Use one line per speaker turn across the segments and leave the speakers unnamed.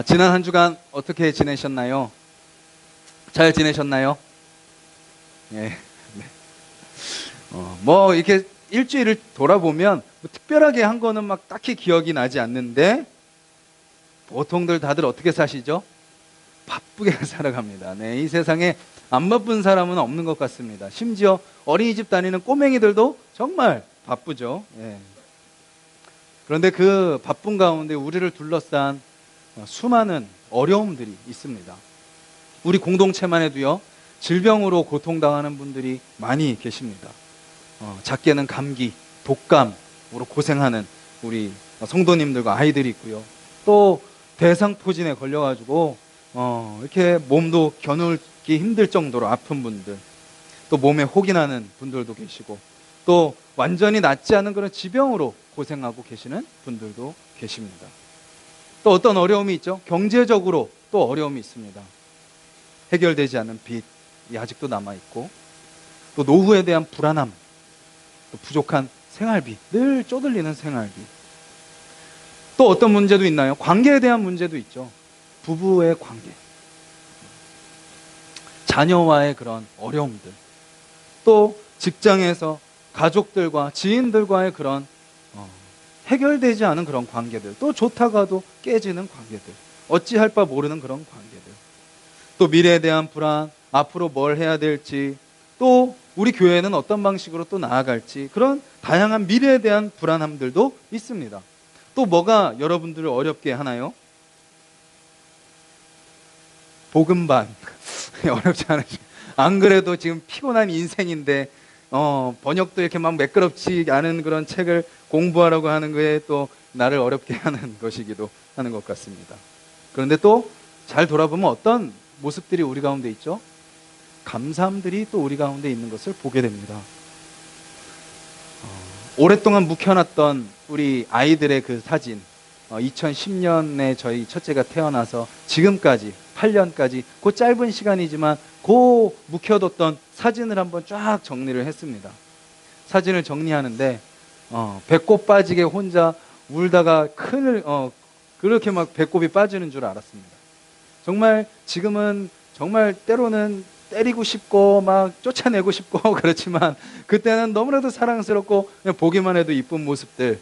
지난 한 주간 어떻게 지내셨나요? 잘 지내셨나요? 예. 네. 뭐 이렇게 일주일을 돌아보면 뭐 특별하게 한 거는 막 딱히 기억이 나지 않는데 보통들 다들 어떻게 사시죠? 바쁘게 살아갑니다. 네, 이 세상에 안 바쁜 사람은 없는 것 같습니다. 심지어 어린이집 다니는 꼬맹이들도 정말 바쁘죠. 예. 그런데 그 바쁜 가운데 우리를 둘러싼 수많은 어려움들이 있습니다. 우리 공동체만 해도요, 질병으로 고통당하는 분들이 많이 계십니다. 작게는 감기, 독감으로 고생하는 우리 성도님들과 아이들이 있고요. 또 대상포진에 걸려가지고 이렇게 몸도 겨누기 힘들 정도로 아픈 분들, 또 몸에 혹이 나는 분들도 계시고, 또 완전히 낫지 않은 그런 지병으로 고생하고 계시는 분들도 계십니다. 또 어떤 어려움이 있죠? 경제적으로 또 어려움이 있습니다. 해결되지 않은 빚이 아직도 남아있고, 또 노후에 대한 불안함, 또 부족한 생활비, 늘 쪼들리는 생활비. 또 어떤 문제도 있나요? 관계에 대한 문제도 있죠. 부부의 관계, 자녀와의 그런 어려움들, 또 직장에서 가족들과 지인들과의 그런 해결되지 않은 그런 관계들, 또 좋다가도 깨지는 관계들, 어찌할 바 모르는 그런 관계들, 또 미래에 대한 불안, 앞으로 뭘 해야 될지, 또 우리 교회는 어떤 방식으로 또 나아갈지, 그런 다양한 미래에 대한 불안함들도 있습니다. 또 뭐가 여러분들을 어렵게 하나요? 복음반. 어렵지 않으죠. 안 그래도 지금 피곤한 인생인데 번역도 이렇게 막 매끄럽지 않은 그런 책을 공부하라고 하는 거에 또 나를 어렵게 하는 것이기도 하는 것 같습니다. 그런데 또 잘 돌아보면 어떤 모습들이 우리 가운데 있죠? 감사함들이 또 우리 가운데 있는 것을 보게 됩니다. 오랫동안 묵혀놨던 우리 아이들의 그 사진, 2010년에 저희 첫째가 태어나서 지금까지 8년까지 그 짧은 시간이지만 그 묵혀뒀던 사진을 한번 쫙 정리를 했습니다. 사진을 정리하는데 배꼽 빠지게 혼자 울다가 그렇게 막 배꼽이 빠지는 줄 알았습니다. 정말 지금은 정말 때로는 때리고 싶고 막 쫓아내고 싶고 그렇지만 그때는 너무나도 사랑스럽고 보기만 해도 이쁜 모습들,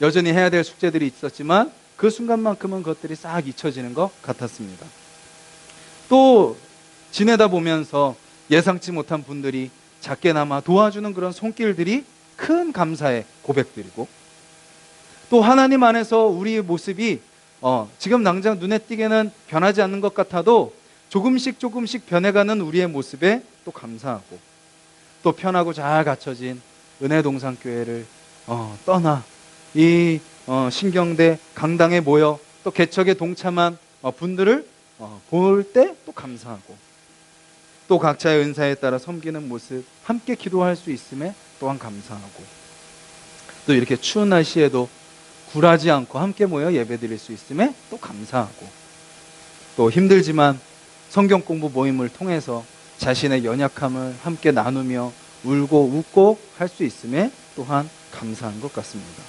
여전히 해야 될 숙제들이 있었지만 그 순간만큼은 그것들이 싹 잊혀지는 것 같았습니다. 또 지내다 보면서 예상치 못한 분들이 작게나마 도와주는 그런 손길들이 큰 감사의 고백들이고, 또 하나님 안에서 우리의 모습이 지금 당장 눈에 띄게는 변하지 않는 것 같아도 조금씩 조금씩 변해가는 우리의 모습에 또 감사하고, 또 편하고 잘 갖춰진 은혜동산교회를 떠나 이 신경대 강당에 모여 또 개척에 동참한 분들을 볼 때 또 감사하고, 또 각자의 은사에 따라 섬기는 모습 함께 기도할 수 있음에 또한 감사하고, 또 이렇게 추운 날씨에도 굴하지 않고 함께 모여 예배드릴 수 있음에 또 감사하고, 또 힘들지만 성경 공부 모임을 통해서 자신의 연약함을 함께 나누며 울고 웃고 할 수 있음에 또한 감사한 것 같습니다.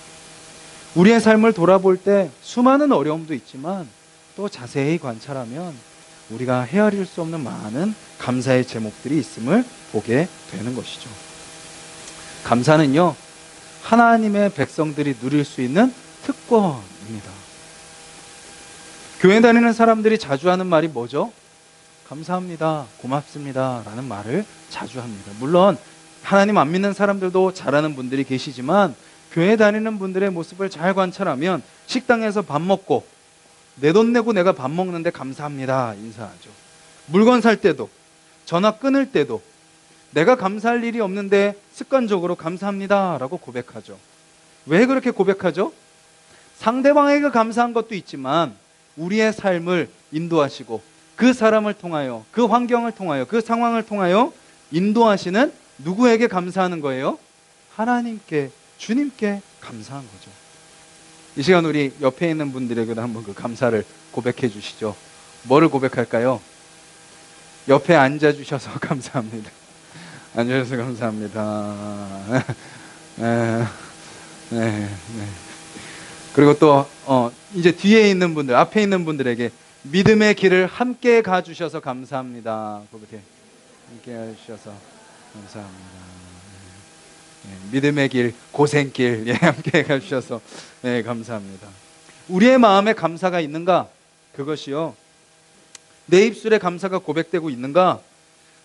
우리의 삶을 돌아볼 때 수많은 어려움도 있지만 또 자세히 관찰하면 우리가 헤아릴 수 없는 많은 감사의 제목들이 있음을 보게 되는 것이죠. 감사는요, 하나님의 백성들이 누릴 수 있는 특권입니다. 교회 다니는 사람들이 자주 하는 말이 뭐죠? 감사합니다, 고맙습니다 라는 말을 자주 합니다. 물론 하나님 안 믿는 사람들도 잘하는 분들이 계시지만 교회 다니는 분들의 모습을 잘 관찰하면 식당에서 밥 먹고 내 돈 내고 내가 밥 먹는데 감사합니다 인사하죠. 물건 살 때도, 전화 끊을 때도 내가 감사할 일이 없는데 습관적으로 감사합니다 라고 고백하죠. 왜 그렇게 고백하죠? 상대방에게 감사한 것도 있지만 우리의 삶을 인도하시고 그 사람을 통하여, 그 환경을 통하여, 그 상황을 통하여 인도하시는 누구에게 감사하는 거예요? 하나님께, 주님께 감사한 거죠. 이 시간 우리 옆에 있는 분들에게도 한번 그 감사를 고백해 주시죠. 뭐를 고백할까요? 옆에 앉아주셔서 감사합니다. 앉아주셔서 감사합니다. 네. 그리고 또 이제 뒤에 있는 분들, 앞에 있는 분들에게 믿음의 길을 함께 가주셔서 감사합니다. 그렇게 함께 해주셔서 감사합니다. 믿음의 길, 고생길, 함께 가주셔서 감사합니다. 우리의 마음에 감사가 있는가? 그것이요, 내 입술에 감사가 고백되고 있는가?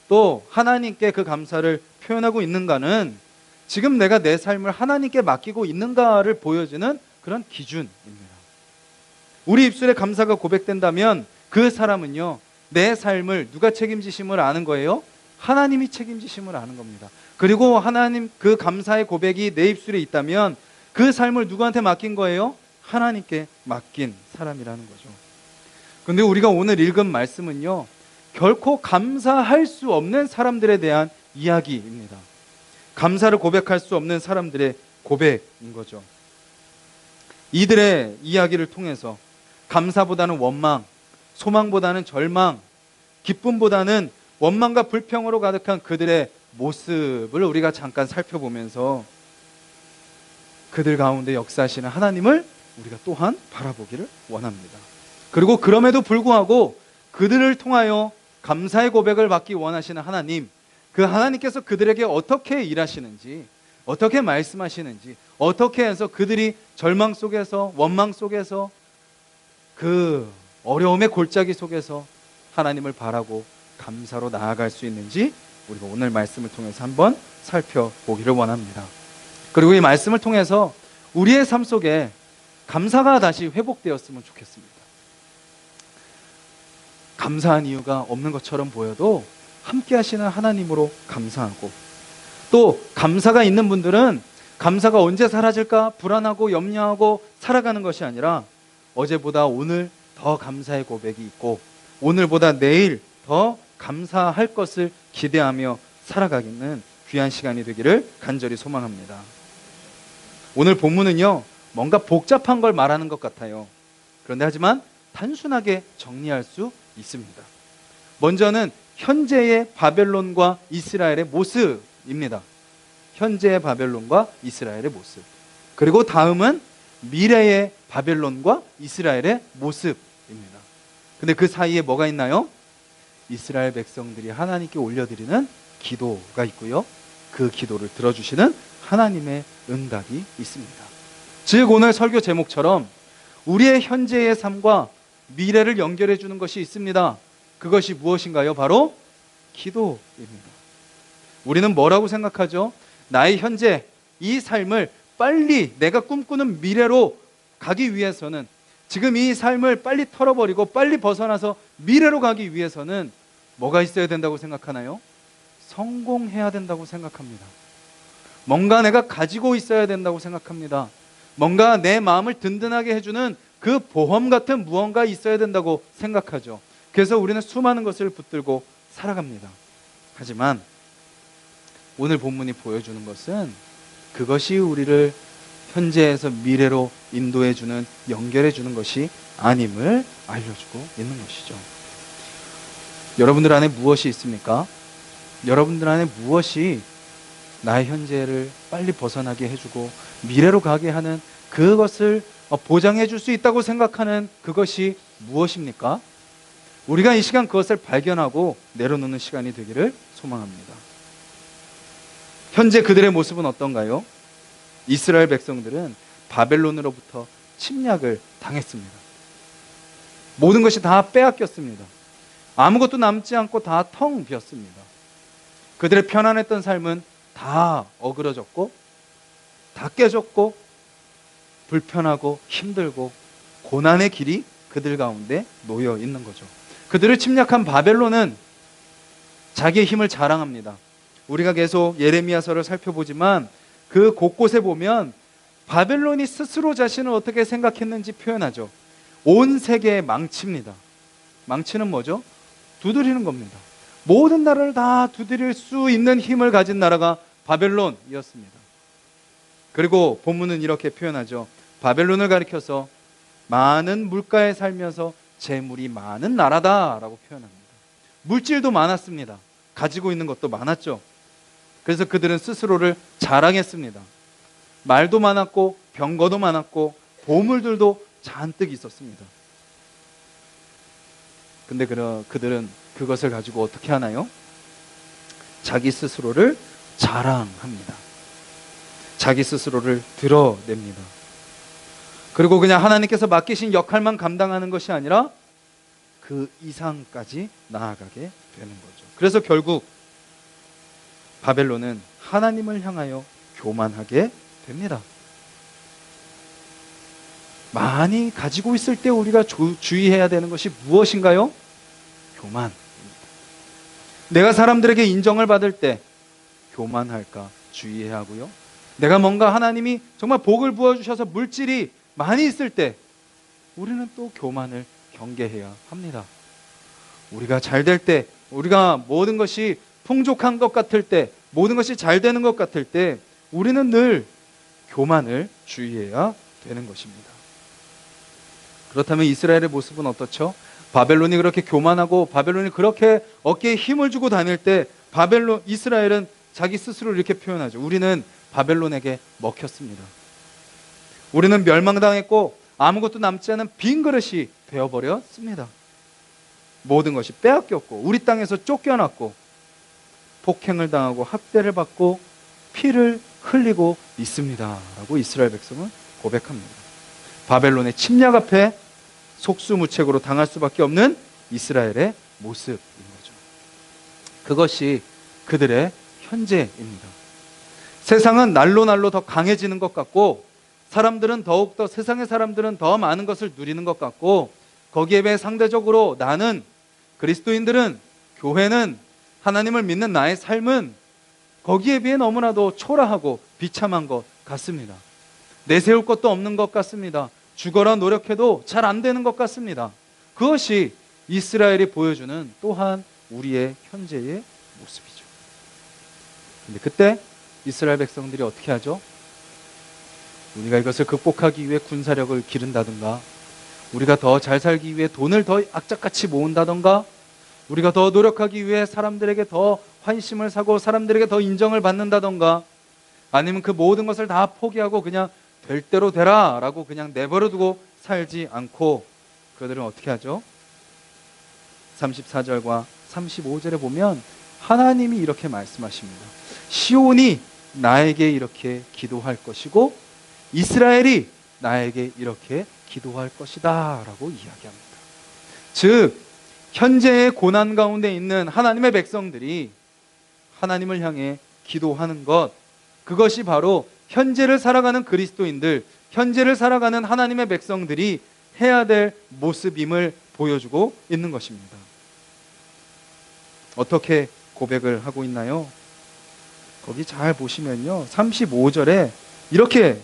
또 하나님께 그 감사를 표현하고 있는가는 지금 내가 내 삶을 하나님께 맡기고 있는가를 보여주는 그런 기준입니다. 우리 입술에 감사가 고백된다면 그 사람은요, 내 삶을 누가 책임지심을 아는 거예요? 하나님이 책임지심을 아는 겁니다. 그리고 하나님 그 감사의 고백이 내 입술에 있다면 그 삶을 누구한테 맡긴 거예요? 하나님께 맡긴 사람이라는 거죠. 근데 우리가 오늘 읽은 말씀은요, 결코 감사할 수 없는 사람들에 대한 이야기입니다. 감사를 고백할 수 없는 사람들의 고백인 거죠. 이들의 이야기를 통해서 감사보다는 원망, 소망보다는 절망, 기쁨보다는 원망과 불평으로 가득한 그들의 모습을 우리가 잠깐 살펴보면서 그들 가운데 역사하시는 하나님을 우리가 또한 바라보기를 원합니다. 그리고 그럼에도 불구하고 그들을 통하여 감사의 고백을 받기 원하시는 하나님, 그 하나님께서 그들에게 어떻게 일하시는지, 어떻게 말씀하시는지, 어떻게 해서 그들이 절망 속에서, 원망 속에서, 그 어려움의 골짜기 속에서 하나님을 바라고 감사로 나아갈 수 있는지 우리가 오늘 말씀을 통해서 한번 살펴보기를 원합니다. 그리고 이 말씀을 통해서 우리의 삶 속에 감사가 다시 회복되었으면 좋겠습니다. 감사한 이유가 없는 것처럼 보여도 함께 하시는 하나님으로 감사하고, 또 감사가 있는 분들은 감사가 언제 사라질까 불안하고 염려하고 살아가는 것이 아니라 어제보다 오늘 더 감사의 고백이 있고 오늘보다 내일 더 감사할 것을 기대하며 살아가기는 귀한 시간이 되기를 간절히 소망합니다. 오늘 본문은요, 뭔가 복잡한 걸 말하는 것 같아요. 그런데 하지만 단순하게 정리할 수 있습니다. 먼저는 현재의 바벨론과 이스라엘의 모습입니다. 현재의 바벨론과 이스라엘의 모습. 그리고 다음은 미래의 바벨론과 이스라엘의 모습입니다. 근데 그 사이에 뭐가 있나요? 이스라엘 백성들이 하나님께 올려드리는 기도가 있고요, 그 기도를 들어주시는 하나님의 응답이 있습니다. 즉 오늘 설교 제목처럼 우리의 현재의 삶과 미래를 연결해 주는 것이 있습니다. 그것이 무엇인가요? 바로 기도입니다. 우리는 뭐라고 생각하죠? 나의 현재, 이 삶을 빨리 내가 꿈꾸는 미래로 가기 위해서는, 지금 이 삶을 빨리 털어버리고 빨리 벗어나서 미래로 가기 위해서는 뭐가 있어야 된다고 생각하나요? 성공해야 된다고 생각합니다. 뭔가 내가 가지고 있어야 된다고 생각합니다. 뭔가 내 마음을 든든하게 해주는 그 보험 같은 무언가 있어야 된다고 생각하죠. 그래서 우리는 수많은 것을 붙들고 살아갑니다. 하지만 오늘 본문이 보여주는 것은 그것이 우리를 현재에서 미래로 인도해주는, 연결해주는 것이 아님을 알려주고 있는 것이죠. 여러분들 안에 무엇이 있습니까? 여러분들 안에 무엇이 나의 현재를 빨리 벗어나게 해주고 미래로 가게 하는, 그것을 보장해 줄 수 있다고 생각하는 그것이 무엇입니까? 우리가 이 시간 그것을 발견하고 내려놓는 시간이 되기를 소망합니다. 현재 그들의 모습은 어떤가요? 이스라엘 백성들은 바벨론으로부터 침략을 당했습니다. 모든 것이 다 빼앗겼습니다. 아무것도 남지 않고 다 텅 비었습니다. 그들의 편안했던 삶은 다 어그러졌고 다 깨졌고 불편하고 힘들고 고난의 길이 그들 가운데 놓여 있는 거죠. 그들을 침략한 바벨론은 자기의 힘을 자랑합니다. 우리가 계속 예레미야서를 살펴보지만 그 곳곳에 보면 바벨론이 스스로 자신을 어떻게 생각했는지 표현하죠. 온 세계에 망칩니다. 망치는 뭐죠? 두드리는 겁니다. 모든 나라를 다 두드릴 수 있는 힘을 가진 나라가 바벨론이었습니다. 그리고 본문은 이렇게 표현하죠. 바벨론을 가리켜서 많은 물가에 살면서 재물이 많은 나라다라고 표현합니다. 물질도 많았습니다. 가지고 있는 것도 많았죠. 그래서 그들은 스스로를 자랑했습니다. 말도 많았고 병거도 많았고 보물들도 잔뜩 있었습니다. 근데 그들은 그것을 가지고 어떻게 하나요? 자기 스스로를 자랑합니다. 자기 스스로를 드러냅니다. 그리고 그냥 하나님께서 맡기신 역할만 감당하는 것이 아니라 그 이상까지 나아가게 되는 거죠. 그래서 결국 바벨론은 하나님을 향하여 교만하게 됩니다. 많이 가지고 있을 때 우리가 주의해야 되는 것이 무엇인가요? 교만. 내가 사람들에게 인정을 받을 때 교만할까 주의해야 하고요. 내가 뭔가 하나님이 정말 복을 부어주셔서 물질이 많이 있을 때 우리는 또 교만을 경계해야 합니다. 우리가 잘 될 때, 우리가 모든 것이 풍족한 것 같을 때, 모든 것이 잘 되는 것 같을 때 우리는 늘 교만을 주의해야 되는 것입니다. 그렇다면 이스라엘의 모습은 어떻죠? 바벨론이 그렇게 교만하고 바벨론이 그렇게 어깨에 힘을 주고 다닐 때 이스라엘은 자기 스스로를 이렇게 표현하죠. 우리는 바벨론에게 먹혔습니다. 우리는 멸망당했고 아무것도 남지 않은 빈 그릇이 되어버렸습니다. 모든 것이 빼앗겼고 우리 땅에서 쫓겨났고 폭행을 당하고 학대를 받고 피를 흘리고 있습니다 라고 이스라엘 백성은 고백합니다. 바벨론의 침략 앞에 속수무책으로 당할 수밖에 없는 이스라엘의 모습인 거죠. 그것이 그들의 현재입니다. 세상은 날로 더 강해지는 것 같고 사람들은 더욱더 세상의 사람들은 더 많은 것을 누리는 것 같고 거기에 비해 상대적으로 나는 그리스도인들은 교회는 하나님을 믿는 나의 삶은 거기에 비해 너무나도 초라하고 비참한 것 같습니다. 내세울 것도 없는 것 같습니다. 죽어라 노력해도 잘 안 되는 것 같습니다. 그것이 이스라엘이 보여주는 또한 우리의 현재의 모습이죠. 근데 그때 이스라엘 백성들이 어떻게 하죠? 우리가 이것을 극복하기 위해 군사력을 기른다든가 우리가 더 잘 살기 위해 돈을 더 악착같이 모은다든가 우리가 더 노력하기 위해 사람들에게 더 환심을 사고 사람들에게 더 인정을 받는다든가 아니면 그 모든 것을 다 포기하고 그냥 될 대로 되라 라고 그냥 내버려두고 살지 않고 그들은 어떻게 하죠? 34절과 35절에 보면 하나님이 이렇게 말씀하십니다. 시온이 나에게 이렇게 기도할 것이고 이스라엘이 나에게 이렇게 기도할 것이다 라고 이야기합니다. 즉 현재의 고난 가운데 있는 하나님의 백성들이 하나님을 향해 기도하는 것 그것이 바로 현재를 살아가는 그리스도인들 현재를 살아가는 하나님의 백성들이 해야 될 모습임을 보여주고 있는 것입니다. 어떻게 고백을 하고 있나요? 거기 잘 보시면요 35절에 이렇게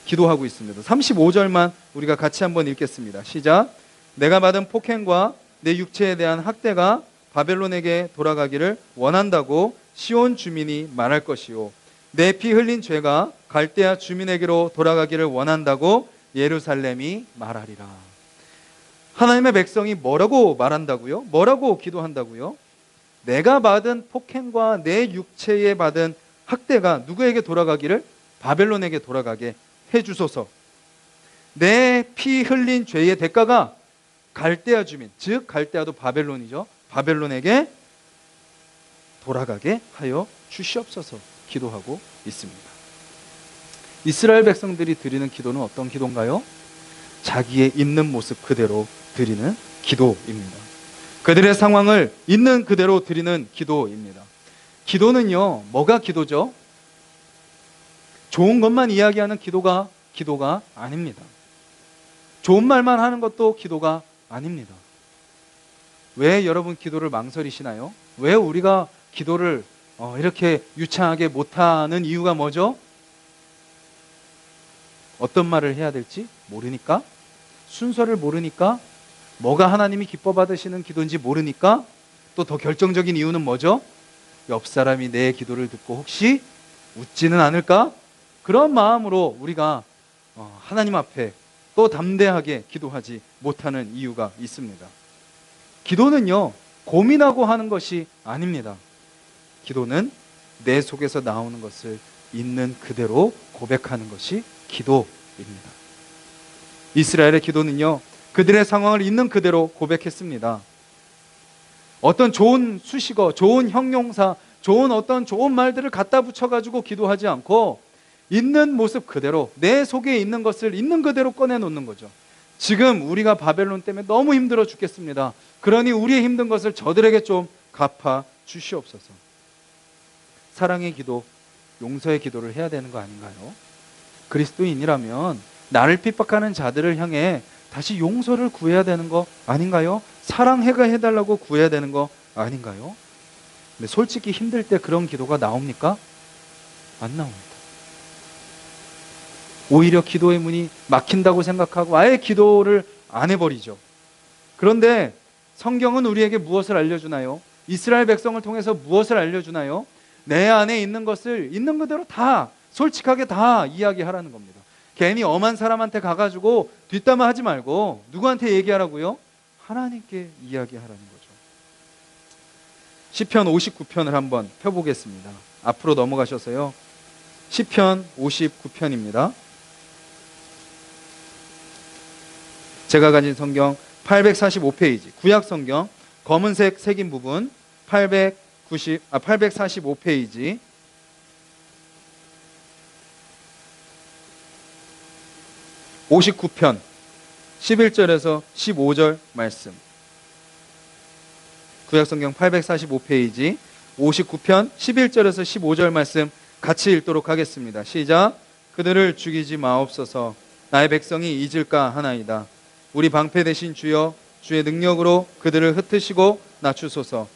기도하고 있습니다. 35절만 우리가 같이 한번 읽겠습니다. 시작. 내가 받은 폭행과 내 육체에 대한 학대가 바벨론에게 돌아가기를 원한다고 시온 주민이 말할 것이요 내 피 흘린 죄가 갈대아 주민에게로 돌아가기를 원한다고 예루살렘이 말하리라. 하나님의 백성이 뭐라고 말한다고요? 뭐라고 기도한다고요? 내가 받은 폭행과 내 육체에 받은 학대가 누구에게 돌아가기를? 바벨론에게 돌아가게 해주소서. 내 피 흘린 죄의 대가가 갈대아 주민, 즉 갈대아도 바벨론이죠. 바벨론에게 돌아가게 하여 주시옵소서 기도하고 있습니다. 이스라엘 백성들이 드리는 기도는 어떤 기도인가요? 자기의 있는 모습 그대로 드리는 기도입니다. 그들의 상황을 있는 그대로 드리는 기도입니다. 기도는요, 뭐가 기도죠? 좋은 것만 이야기하는 기도가 아닙니다. 좋은 말만 하는 것도 기도가 아닙니다. 왜 여러분 기도를 망설이시나요? 왜 우리가 기도를 이렇게 유창하게 못하는 이유가 뭐죠? 어떤 말을 해야 될지 모르니까? 순서를 모르니까? 뭐가 하나님이 기뻐 받으시는 기도인지 모르니까? 또 더 결정적인 이유는 뭐죠? 옆 사람이 내 기도를 듣고 혹시 웃지는 않을까? 그런 마음으로 우리가 하나님 앞에 또 담대하게 기도하지 못하는 이유가 있습니다. 기도는요, 고민하고 하는 것이 아닙니다. 기도는 내 속에서 나오는 것을 있는 그대로 고백하는 것이 기도입니다. 이스라엘의 기도는요, 그들의 상황을 있는 그대로 고백했습니다. 어떤 좋은 수식어, 좋은 형용사, 좋은 말들을 갖다 붙여가지고 기도하지 않고 있는 모습 그대로, 내 속에 있는 것을 있는 그대로 꺼내놓는 거죠. 지금 우리가 바벨론 때문에 너무 힘들어 죽겠습니다. 그러니 우리의 힘든 것을 저들에게 좀 갚아 주시옵소서. 사랑의 기도, 용서의 기도를 해야 되는 거 아닌가요? 그리스도인이라면 나를 핍박하는 자들을 향해 다시 용서를 구해야 되는 거 아닌가요? 사랑해달라고 구해야 되는 거 아닌가요? 근데 솔직히 힘들 때 그런 기도가 나옵니까? 안 나옵니다. 오히려 기도의 문이 막힌다고 생각하고 아예 기도를 안 해버리죠. 그런데 성경은 우리에게 무엇을 알려주나요? 이스라엘 백성을 통해서 무엇을 알려주나요? 내 안에 있는 것을 있는 그대로 다 솔직하게 다 이야기하라는 겁니다. 괜히 엄한 사람한테 가가지고 뒷담화 하지 말고 누구한테 얘기하라고요? 하나님께 이야기하라는 거죠. 시편 59편을 한번 펴보겠습니다. 앞으로 넘어가셔서요. 시편 59편입니다. 제가 가진 성경 845페이지, 구약 성경 검은색 색인 부분 845페이지. (59편) 11절에서 15절 말씀. 구약성경 845페이지 59편 11절에서 15절 말씀 같이 읽도록 하겠습니다. 시작. 그들을 죽이지 마옵소서. 나의 백성이 잊을까 하나이다. 우리 방패 되신 주여, 주의 능력으로 그들을 흩으시고 낮추소서.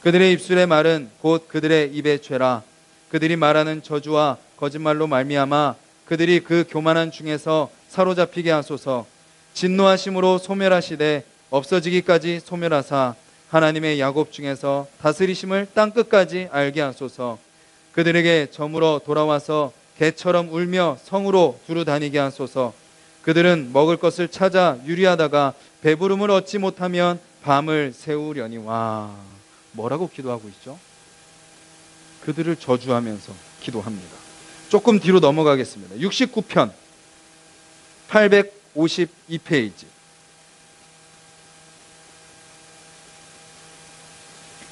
그들의 입술의 말은 곧 그들의 입의 죄라. 그들이 말하는 저주와 거짓말로 말미암아 그들이 그 교만한 중에서 사로잡히게 하소서. 진노하심으로 소멸하시되 없어지기까지 소멸하사 하나님의 야곱 중에서 다스리심을 땅끝까지 알게 하소서. 그들에게 저물어 돌아와서 개처럼 울며 성으로 두루 다니게 하소서. 그들은 먹을 것을 찾아 유리하다가 배부름을 얻지 못하면 밤을 새우려니와. 뭐라고 기도하고 있죠? 그들을 저주하면서 기도합니다. 조금 뒤로 넘어가겠습니다. 69편 852페이지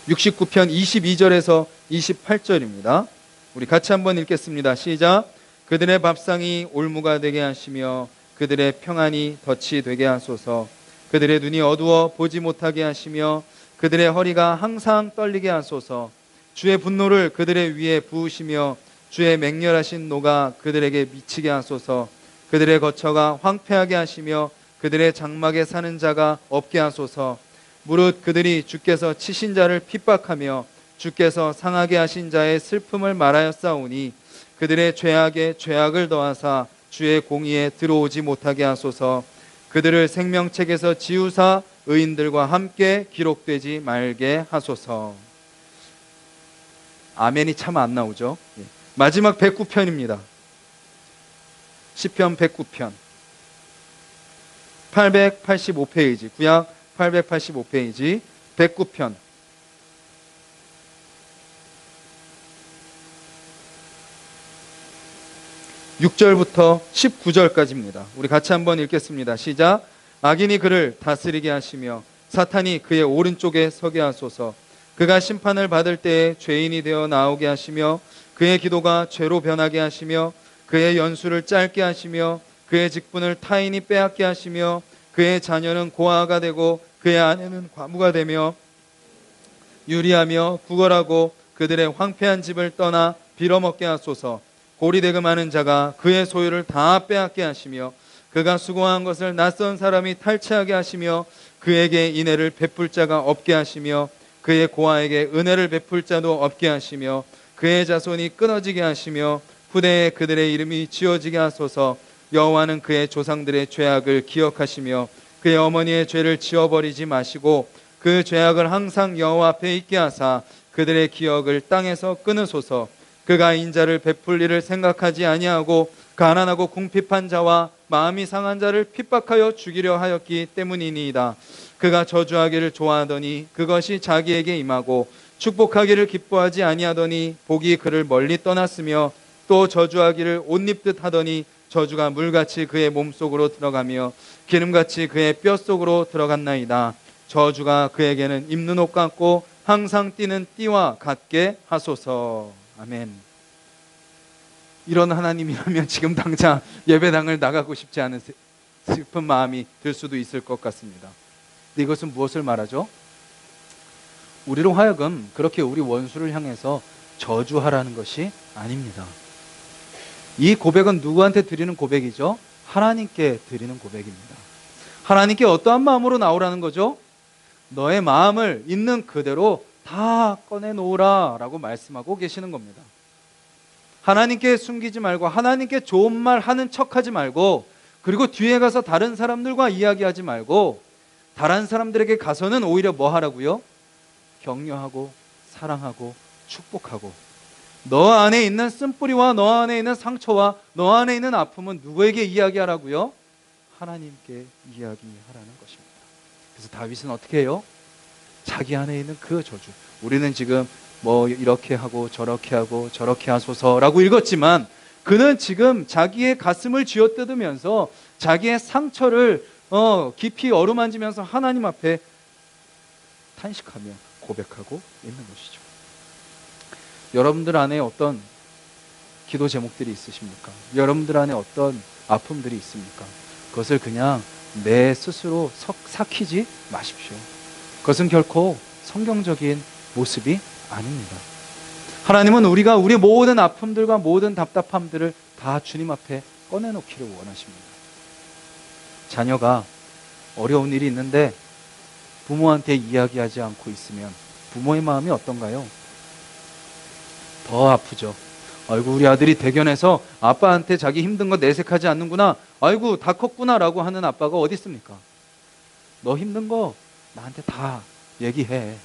69편 22절에서 28절입니다. 우리 같이 한번 읽겠습니다. 시작. 그들의 밥상이 올무가 되게 하시며 그들의 평안이 덫이 되게 하소서. 그들의 눈이 어두워 보지 못하게 하시며 그들의 허리가 항상 떨리게 하소서. 주의 분노를 그들의 위에 부으시며 주의 맹렬하신 노가 그들에게 미치게 하소서. 그들의 거처가 황폐하게 하시며 그들의 장막에 사는 자가 없게 하소서. 무릇 그들이 주께서 치신 자를 핍박하며 주께서 상하게 하신 자의 슬픔을 말하였사오니 그들의 죄악에 죄악을 더하사 주의 공의에 들어오지 못하게 하소서. 그들을 생명책에서 지우사 의인들과 함께 기록되지 말게 하소서. 아멘이 참 안 나오죠. 마지막 109편입니다. 시편 109편 885페이지 구약 885페이지 109편 6절부터 19절까지입니다. 우리 같이 한번 읽겠습니다. 시작. 악인이 그를 다스리게 하시며 사탄이 그의 오른쪽에 서게 하소서. 그가 심판을 받을 때에 죄인이 되어 나오게 하시며 그의 기도가 죄로 변하게 하시며 그의 연수를 짧게 하시며 그의 직분을 타인이 빼앗게 하시며 그의 자녀는 고아가 되고 그의 아내는 과부가 되며 유리하며 구걸하고 그들의 황폐한 집을 떠나 빌어먹게 하소서. 고리대금하는 자가 그의 소유를 다 빼앗게 하시며 그가 수고한 것을 낯선 사람이 탈취하게 하시며 그에게 인애를 베풀 자가 없게 하시며 그의 고아에게 은혜를 베풀 자도 없게 하시며 그의 자손이 끊어지게 하시며 후대에 그들의 이름이 지어지게 하소서. 여호와는 그의 조상들의 죄악을 기억하시며 그의 어머니의 죄를 지워버리지 마시고 그 죄악을 항상 여호와 앞에 있게 하사 그들의 기억을 땅에서 끊으소서. 그가 인자를 베풀 일을 생각하지 아니하고 가난하고 궁핍한 자와 마음이 상한 자를 핍박하여 죽이려 하였기 때문이니이다. 그가 저주하기를 좋아하더니 그것이 자기에게 임하고 축복하기를 기뻐하지 아니하더니 복이 그를 멀리 떠났으며 또 저주하기를 옷 입듯 하더니 저주가 물같이 그의 몸속으로 들어가며 기름같이 그의 뼛속으로 들어갔나이다. 저주가 그에게는 입는 옷 같고 항상 뛰는 띠와 같게 하소서. 아멘. 이런 하나님이라면 지금 당장 예배당을 나가고 싶지 않은 슬픈 마음이 들 수도 있을 것 같습니다. 근데 이것은 무엇을 말하죠? 우리로 하여금 그렇게 우리 원수를 향해서 저주하라는 것이 아닙니다. 이 고백은 누구한테 드리는 고백이죠? 하나님께 드리는 고백입니다. 하나님께 어떠한 마음으로 나오라는 거죠? 너의 마음을 있는 그대로 다 꺼내놓으라 라고 말씀하고 계시는 겁니다. 하나님께 숨기지 말고, 하나님께 좋은 말 하는 척하지 말고, 그리고 뒤에 가서 다른 사람들과 이야기하지 말고, 다른 사람들에게 가서는 오히려 뭐 하라고요? 격려하고 사랑하고 축복하고. 너 안에 있는 쓴뿌리와 너 안에 있는 상처와 너 안에 있는 아픔은 누구에게 이야기하라고요? 하나님께 이야기하라는 것입니다. 그래서 다윗은 어떻게 해요? 자기 안에 있는 그 저주, 우리는 지금 뭐 이렇게 하고 저렇게 하소서라고 읽었지만, 그는 지금 자기의 가슴을 쥐어뜯으면서 자기의 상처를 깊이 어루만지면서 하나님 앞에 탄식하며 고백하고 있는 것이죠. 여러분들 안에 어떤 기도 제목들이 있으십니까? 여러분들 안에 어떤 아픔들이 있습니까? 그것을 그냥 내 스스로 삭히지 마십시오. 그것은 결코 성경적인 모습이 아닙니다. 하나님은 우리가 우리 모든 아픔들과 모든 답답함들을 다 주님 앞에 꺼내놓기를 원하십니다. 자녀가 어려운 일이 있는데 부모한테 이야기하지 않고 있으면 부모의 마음이 어떤가요? 더 아프죠. 아이고, 우리 아들이 대견해서 아빠한테 자기 힘든 거 내색하지 않는구나. 아이고, 다 컸구나 라고 하는 아빠가 어디 있습니까? 너 힘든 거 나한테 다 얘기해.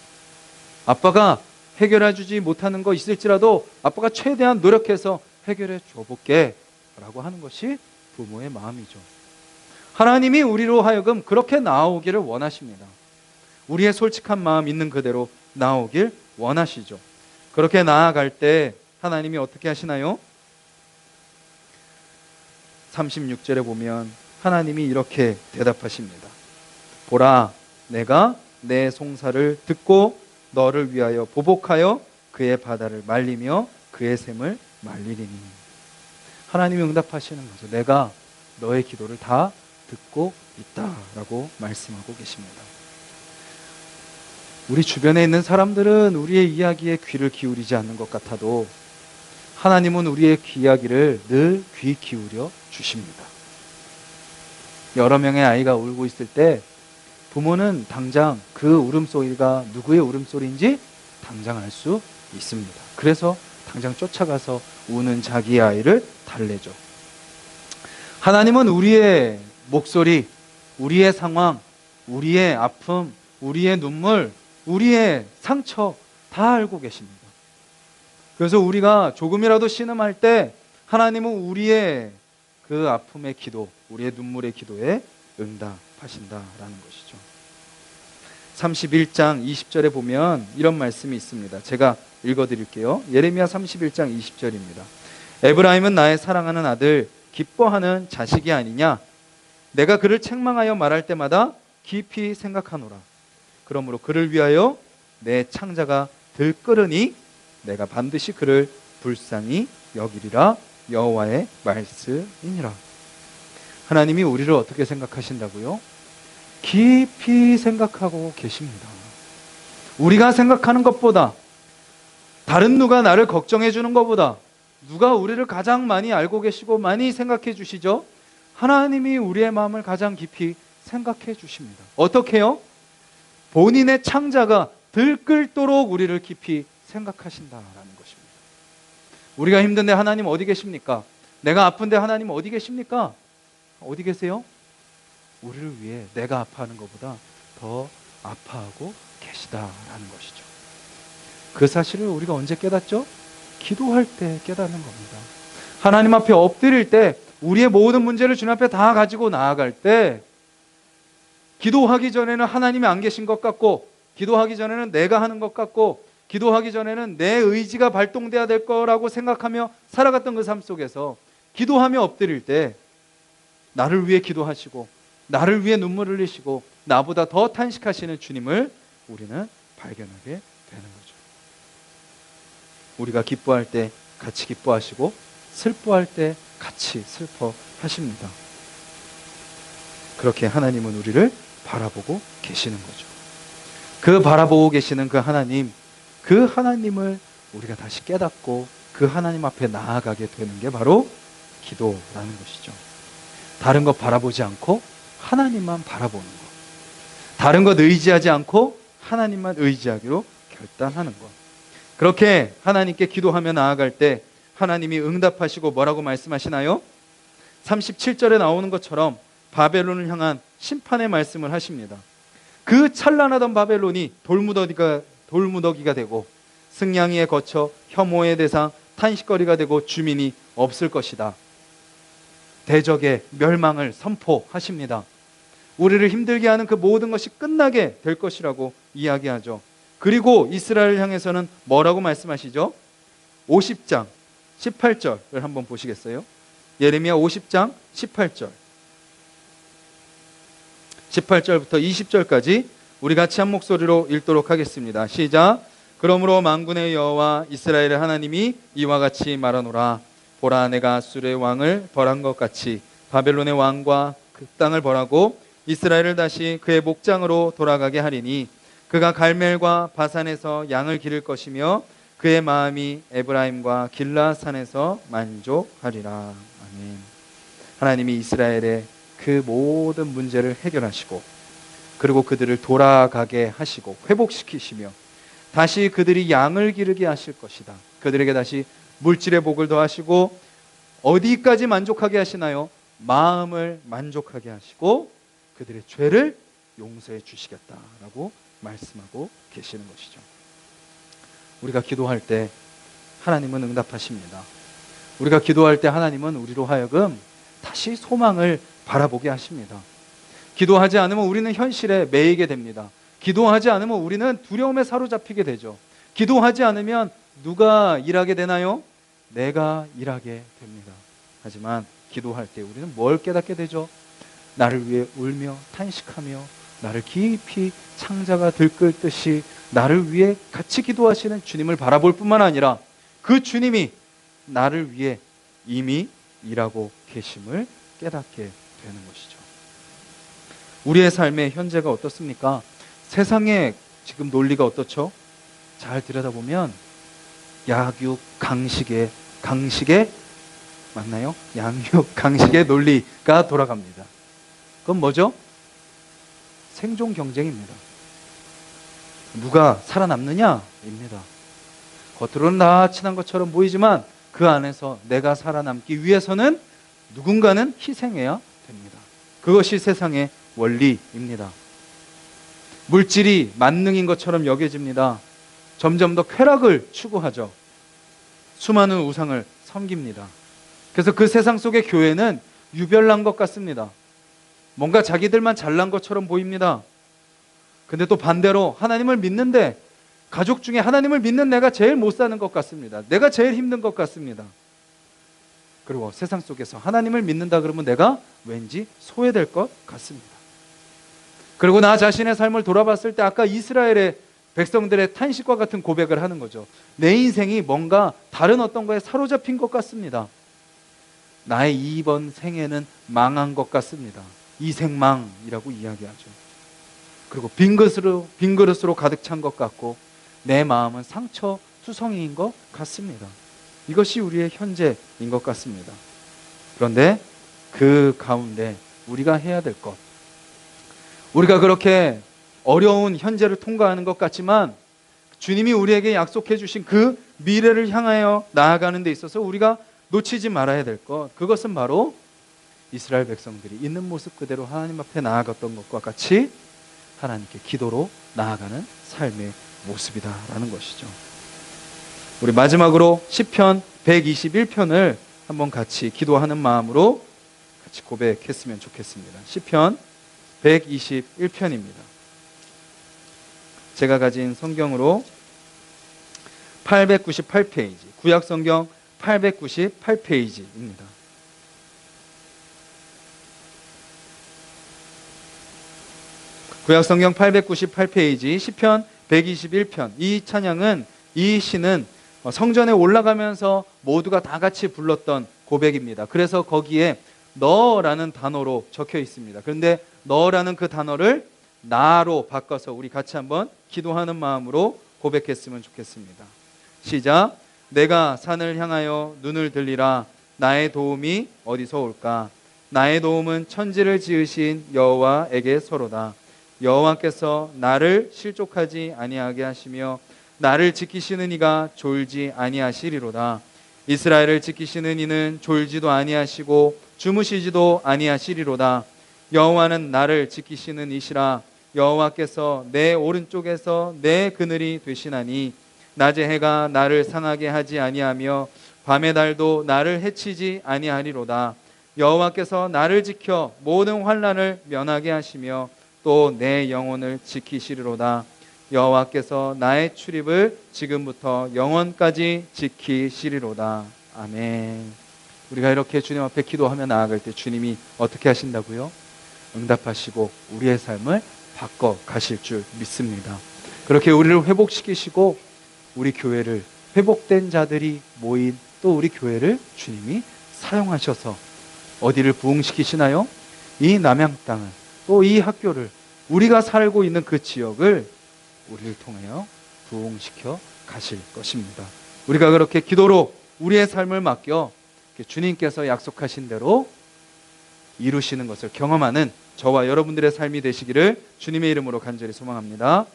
아빠가 해결해 주지 못하는 거 있을지라도 아빠가 최대한 노력해서 해결해 줘볼게 라고 하는 것이 부모의 마음이죠. 하나님이 우리로 하여금 그렇게 나아오기를 원하십니다. 우리의 솔직한 마음 있는 그대로 나아오길 원하시죠. 그렇게 나아갈 때 하나님이 어떻게 하시나요? 36절에 보면 하나님이 이렇게 대답하십니다. 보라, 내가 내 송사를 듣고 너를 위하여 보복하여 그의 바다를 말리며 그의 샘을 말리리니. 하나님이 응답하시는 거죠. 내가 너의 기도를 다 듣고 있다라고 말씀하고 계십니다. 우리 주변에 있는 사람들은 우리의 이야기에 귀를 기울이지 않는 것 같아도 하나님은 우리의 이야기를 늘 귀 기울여 주십니다. 여러 명의 아이가 울고 있을 때 부모는 당장 그 울음소리가 누구의 울음소리인지 당장 알 수 있습니다. 그래서 당장 쫓아가서 우는 자기 아이를 달래죠. 하나님은 우리의 목소리, 우리의 상황, 우리의 아픔, 우리의 눈물, 우리의 상처 다 알고 계십니다. 그래서 우리가 조금이라도 신음할 때 하나님은 우리의 그 아픔의 기도, 우리의 눈물의 기도에 응답하신다라는 것이죠. 31장 20절에 보면 이런 말씀이 있습니다. 제가 읽어드릴게요. 예레미야 31장 20절입니다. 에브라임은 나의 사랑하는 아들, 기뻐하는 자식이 아니냐? 내가 그를 책망하여 말할 때마다 깊이 생각하노라. 그러므로 그를 위하여 내 창자가 들끓으니 내가 반드시 그를 불쌍히 여기리라. 여호와의 말씀이니라. 하나님이 우리를 어떻게 생각하신다고요? 깊이 생각하고 계십니다. 우리가 생각하는 것보다, 다른 누가 나를 걱정해 주는 것보다 누가 우리를 가장 많이 알고 계시고 많이 생각해 주시죠? 하나님이 우리의 마음을 가장 깊이 생각해 주십니다. 어떻게요? 본인의 창자가 들끓도록 우리를 깊이 생각하신다라는 것입니다. 우리가 힘든데 하나님 어디 계십니까? 내가 아픈데 하나님 어디 계십니까? 어디 계세요? 우리를 위해 내가 아파하는 것보다 더 아파하고 계시다라는 것이죠. 그 사실을 우리가 언제 깨닫죠? 기도할 때 깨닫는 겁니다. 하나님 앞에 엎드릴 때, 우리의 모든 문제를 주님 앞에 다 가지고 나아갈 때, 기도하기 전에는 하나님이 안 계신 것 같고, 기도하기 전에는 내가 하는 것 같고, 기도하기 전에는 내 의지가 발동돼야 될 거라고 생각하며 살아갔던 그 삶 속에서 기도하며 엎드릴 때 나를 위해 기도하시고 나를 위해 눈물 흘리시고 나보다 더 탄식하시는 주님을 우리는 발견하게 되는 거죠. 우리가 기뻐할 때 같이 기뻐하시고 슬퍼할 때 같이 슬퍼하십니다. 그렇게 하나님은 우리를 바라보고 계시는 거죠. 그 바라보고 계시는 그 하나님을 우리가 다시 깨닫고 그 하나님 앞에 나아가게 되는 게 바로 기도라는 것이죠. 다른 것 바라보지 않고 하나님만 바라보는 것. 다른 것 의지하지 않고 하나님만 의지하기로 결단하는 것. 그렇게 하나님께 기도하며 나아갈 때 하나님이 응답하시고 뭐라고 말씀하시나요? 37절에 나오는 것처럼 바벨론을 향한 심판의 말씀을 하십니다. 그 찬란하던 바벨론이 돌무더기가 되고 승냥이에 거쳐 혐오의 대상, 탄식거리가 되고 주민이 없을 것이다. 대적의 멸망을 선포하십니다. 우리를 힘들게 하는 그 모든 것이 끝나게 될 것이라고 이야기하죠. 그리고 이스라엘을 향해서는 뭐라고 말씀하시죠? 50장 18절을 한번 보시겠어요? 예레미야 50장 18절 18절부터 20절까지 우리 같이 한 목소리로 읽도록 하겠습니다. 시작. 그러므로 만군의 여호와 이스라엘의 하나님이 이와 같이 말하노라. 보라, 내가 아수르의 왕을 벌한 것 같이 바벨론의 왕과 그 땅을 벌하고 이스라엘을 다시 그의 목장으로 돌아가게 하리니 그가 갈멜과 바산에서 양을 기를 것이며 그의 마음이 에브라임과 길라산에서 만족하리라. 아멘. 하나님이 이스라엘의 그 모든 문제를 해결하시고 그리고 그들을 돌아가게 하시고 회복시키시며 다시 그들이 양을 기르게 하실 것이다. 그들에게 다시 물질의 복을 더하시고 어디까지 만족하게 하시나요? 마음을 만족하게 하시고 그들의 죄를 용서해 주시겠다라고 말씀하고 계시는 것이죠. 우리가 기도할 때 하나님은 응답하십니다. 우리가 기도할 때 하나님은 우리로 하여금 다시 소망을 바라보게 하십니다. 기도하지 않으면 우리는 현실에 매이게 됩니다. 기도하지 않으면 우리는 두려움에 사로잡히게 되죠. 기도하지 않으면 누가 일하게 되나요? 내가 일하게 됩니다. 하지만 기도할 때 우리는 뭘 깨닫게 되죠? 나를 위해 울며 탄식하며 나를 깊이 창자가 들끓듯이 나를 위해 같이 기도하시는 주님을 바라볼 뿐만 아니라 그 주님이 나를 위해 이미 일하고 계심을 깨닫게 되는 것이죠. 우리의 삶의 현재가 어떻습니까? 세상의 지금 논리가 어떻죠? 잘 들여다보면 약육 강식의 맞나요? 양육 강식의 논리가 돌아갑니다. 그건 뭐죠? 생존 경쟁입니다. 누가 살아남느냐입니다. 겉으로는 다 친한 것처럼 보이지만 그 안에서 내가 살아남기 위해서는 누군가는 희생해야 됩니다. 그것이 세상의 원리입니다. 물질이 만능인 것처럼 여겨집니다. 점점 더 쾌락을 추구하죠. 수많은 우상을 섬깁니다. 그래서 그 세상 속의 교회는 유별난 것 같습니다. 뭔가 자기들만 잘난 것처럼 보입니다. 근데 또 반대로 하나님을 믿는데 가족 중에 하나님을 믿는 내가 제일 못 사는 것 같습니다. 내가 제일 힘든 것 같습니다. 그리고 세상 속에서 하나님을 믿는다 그러면 내가 왠지 소외될 것 같습니다. 그리고 나 자신의 삶을 돌아봤을 때 아까 이스라엘의 백성들의 탄식과 같은 고백을 하는 거죠. 내 인생이 뭔가 다른 어떤 거에 사로잡힌 것 같습니다. 나의 이번 생애는 망한 것 같습니다. 이생망이라고 이야기하죠. 그리고 빈 그릇으로 가득 찬 것 같고 내 마음은 상처 투성이인 것 같습니다. 이것이 우리의 현재인 것 같습니다. 그런데 그 가운데 우리가 해야 될 것, 우리가 그렇게 어려운 현재를 통과하는 것 같지만 주님이 우리에게 약속해 주신 그 미래를 향하여 나아가는 데 있어서 우리가 놓치지 말아야 될 것, 그것은 바로 이스라엘 백성들이 있는 모습 그대로 하나님 앞에 나아갔던 것과 같이 하나님께 기도로 나아가는 삶의 모습이다라는 것이죠. 우리 마지막으로 시편 121편을 한번 같이 기도하는 마음으로 같이 고백했으면 좋겠습니다. 시편 121편입니다. 제가 가진 성경으로 898페이지, 구약 성경 898페이지입니다. 구약성경 898페이지 시편 121편. 이 찬양은, 이 시는 성전에 올라가면서 모두가 다 같이 불렀던 고백입니다. 그래서 거기에 너라는 단어로 적혀 있습니다. 그런데 너라는 그 단어를 나로 바꿔서 우리 같이 한번 기도하는 마음으로 고백했으면 좋겠습니다. 시작. 내가 산을 향하여 눈을 들리라. 나의 도움이 어디서 올까? 나의 도움은 천지를 지으신 여호와에게서로다. 여호와께서 나를 실족하지 아니하게 하시며 나를 지키시는 이가 졸지 아니하시리로다. 이스라엘을 지키시는 이는 졸지도 아니하시고 주무시지도 아니하시리로다. 여호와는 나를 지키시는 이시라. 여호와께서 내 오른쪽에서 내 그늘이 되시나니 낮의 해가 나를 상하게 하지 아니하며 밤의 달도 나를 해치지 아니하리로다. 여호와께서 나를 지켜 모든 환난을 면하게 하시며 또 내 영혼을 지키시리로다. 여호와께서 나의 출입을 지금부터 영원까지 지키시리로다. 아멘. 우리가 이렇게 주님 앞에 기도하며 나아갈 때 주님이 어떻게 하신다고요? 응답하시고 우리의 삶을 바꿔 가실 줄 믿습니다. 그렇게 우리를 회복시키시고 우리 교회를, 회복된 자들이 모인 또 우리 교회를 주님이 사용하셔서 어디를 부흥시키시나요? 이 남양 땅을, 또 이 학교를, 우리가 살고 있는 그 지역을 우리를 통하여 부흥시켜 가실 것입니다. 우리가 그렇게 기도로 우리의 삶을 맡겨 주님께서 약속하신 대로 이루시는 것을 경험하는 저와 여러분들의 삶이 되시기를 주님의 이름으로 간절히 소망합니다.